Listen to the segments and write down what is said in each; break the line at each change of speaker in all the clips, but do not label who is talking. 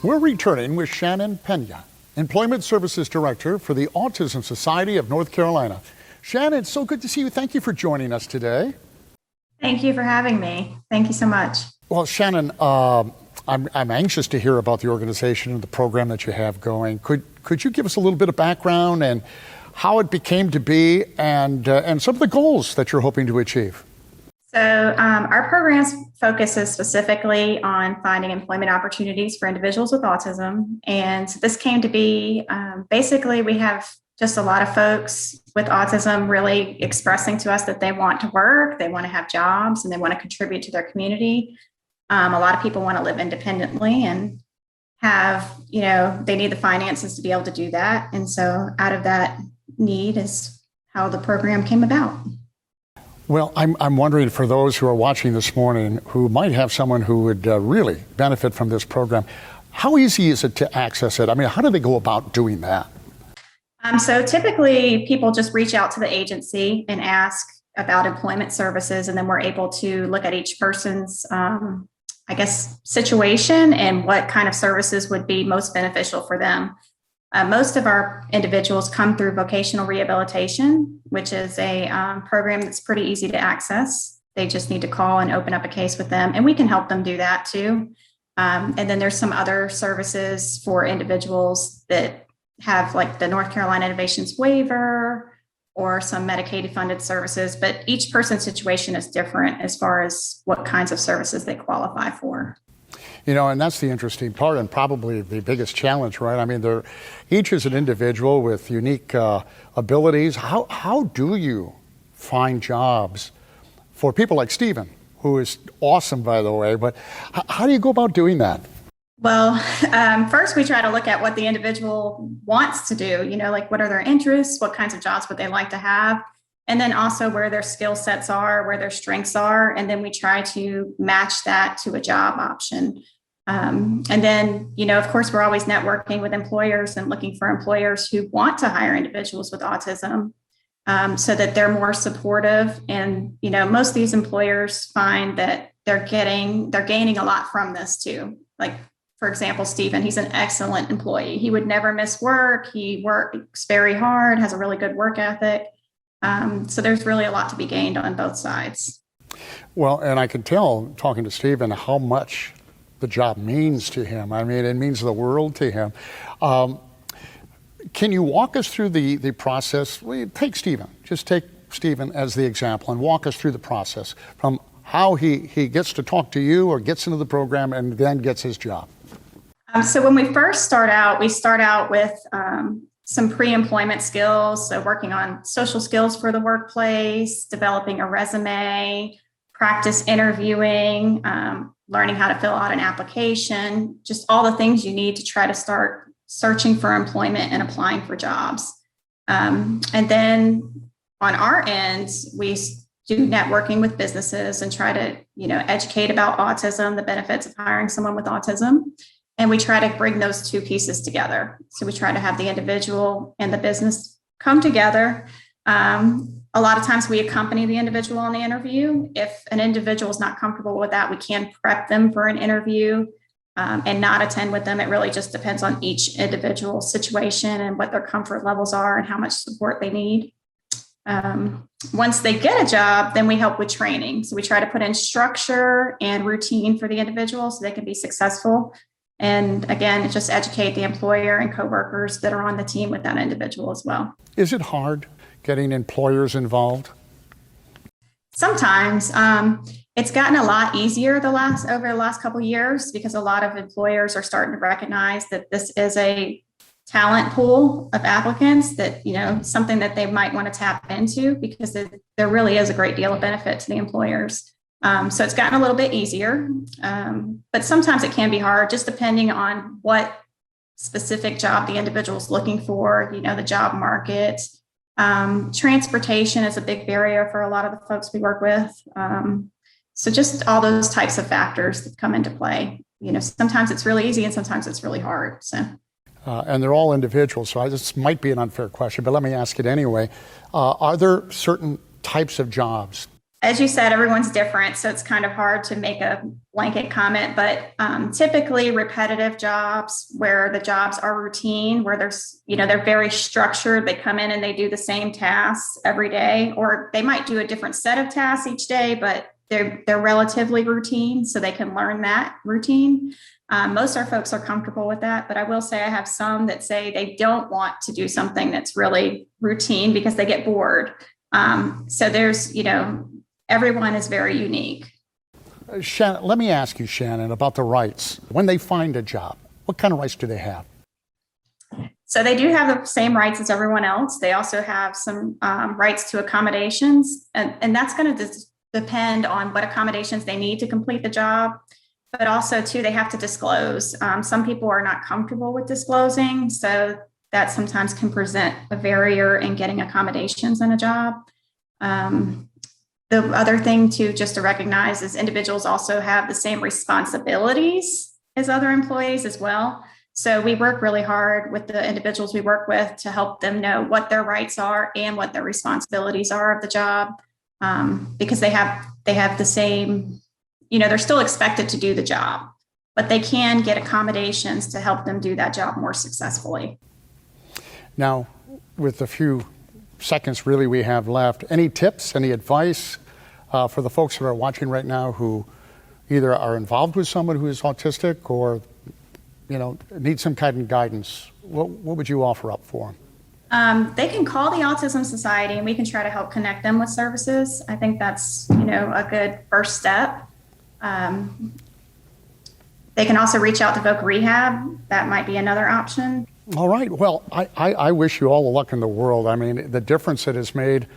We're returning with Shannon Pena, Employment Services Director for the Autism Society of North Carolina. Shannon, it's so good to see you. Thank you for joining us today.
Thank you for having me. Thank you so much.
Well, Shannon, I'm anxious to hear about the organization and the program that you have going. Could you give us a little bit of background and how it became to be and some of the goals that you're hoping to achieve?
So our program focuses specifically on finding employment opportunities for individuals with autism. And this came to be, basically we have just a lot of folks with autism really expressing to us that they want to work, they want to have jobs, and they want to contribute to their community. A lot of people want to live independently and have, they need the finances to be able to do that. And so out of that need is how the program came about.
Well, I'm wondering, for those who are watching this morning who might have someone who would really benefit from this program, how easy is it to access it? I mean, how do they go about doing that?
So typically people just reach out to the agency and ask about employment services, and then we're able to look at each person's, situation and what kind of services would be most beneficial for them. Most of our individuals come through vocational rehabilitation, which is a program that's pretty easy to access. They just need to call and open up a case with them, and we can help them do that too. And then there's some other services for individuals that have, like the North Carolina Innovations Waiver or some Medicaid funded services, but each person's situation is different as far as what kinds of services they qualify for.
And that's the interesting part and probably the biggest challenge, right? I mean, each is an individual with unique abilities. How do you find jobs for people like Stephen, who is awesome, by the way, but how do you go about doing that?
Well, first we try to look at what the individual wants to do, like what are their interests, what kinds of jobs would they like to have, and then also where their skill sets are, where their strengths are, and then we try to match that to a job option. And then, of course, we're always networking with employers and looking for employers who want to hire individuals with autism, so that they're more supportive. And, most of these employers find that they're gaining a lot from this too. Like, for example, Stephen, he's an excellent employee. He would never miss work. He works very hard, has a really good work ethic. So there's really a lot to be gained on both sides.
Well, and I can tell, talking to Stephen, how much the job means to him. I mean, it means the world to him. Can you walk us through the process? Well, take Stephen as the example and walk us through the process from how he gets to talk to you or gets into the program and then gets his job.
So when we first start out, we start out with some pre-employment skills. So working on social skills for the workplace, developing a resume, practice interviewing, learning how to fill out an application, just all the things you need to try to start searching for employment and applying for jobs. And then on our end, we do networking with businesses and try to, educate about autism, the benefits of hiring someone with autism. And we try to bring those two pieces together. So we try to have the individual and the business come together. A lot of times we accompany the individual on the interview. If an individual is not comfortable with that, we can prep them for an interview and not attend with them. It really just depends on each individual situation and what their comfort levels are and how much support they need. Once they get a job, then we help with training. So we try to put in structure and routine for the individual so they can be successful. And again, just educate the employer and coworkers that are on the team with that individual as well.
Is it hard getting employers involved?
Sometimes. It's gotten a lot easier over the last couple of years because a lot of employers are starting to recognize that this is a talent pool of applicants that, something that they might want to tap into because there really is a great deal of benefit to the employers. So it's gotten a little bit easier, but sometimes it can be hard just depending on what specific job the individual is looking for, the job market. Transportation is a big barrier for a lot of the folks we work with. So just all those types of factors that come into play. Sometimes it's really easy and sometimes it's really hard. So.
And they're all individuals, so this might be an unfair question, but let me ask it anyway. Are there certain types of jobs
as you said, everyone's different, so it's kind of hard to make a blanket comment, but typically repetitive jobs where the jobs are routine, where they're very structured. They come in and they do the same tasks every day, or they might do a different set of tasks each day, but they're relatively routine, so they can learn that routine. Most of our folks are comfortable with that, but I will say I have some that say they don't want to do something that's really routine because they get bored. So there's, everyone is very unique.
Shannon, let me ask you, Shannon, about the rights. When they find a job, what kind of rights do they have?
So they do have the same rights as everyone else. They also have some rights to accommodations, and that's going to depend on what accommodations they need to complete the job. But also, too, they have to disclose. Some people are not comfortable with disclosing, so that sometimes can present a barrier in getting accommodations in a job. The other thing just to recognize is individuals also have the same responsibilities as other employees as well. So we work really hard with the individuals we work with to help them know what their rights are and what their responsibilities are of the job, because they have the same, they're still expected to do the job, but they can get accommodations to help them do that job more successfully.
Now, with the few seconds really we have left, any tips, any advice for the folks that are watching right now who either are involved with someone who is autistic or need some kind of guidance? What would you offer up for them?
They can call the Autism Society and we can try to help connect them with services. I think that's a good first step. They can also reach out to Voc Rehab. That might be another option.
All right. Well, I wish you all the luck in the world. I mean, the difference it has made,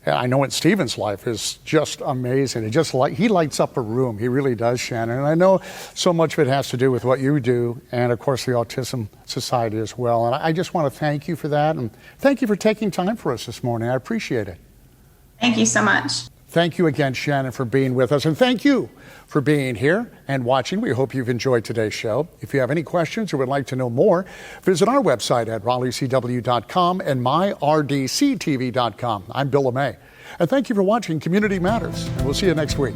I know in Stephen's life, is just amazing. He lights up a room. He really does, Shannon. And I know so much of it has to do with what you do and, of course, the Autism Society as well. And I just want to thank you for that. And thank you for taking time for us this morning. I appreciate it.
Thank you so much.
Thank you again, Shannon, for being with us. And thank you for being here and watching. We hope you've enjoyed today's show. If you have any questions or would like to know more, visit our website at RaleighCW.com and myrdctv.com. I'm Bill LeMay. And thank you for watching Community Matters. And we'll see you next week.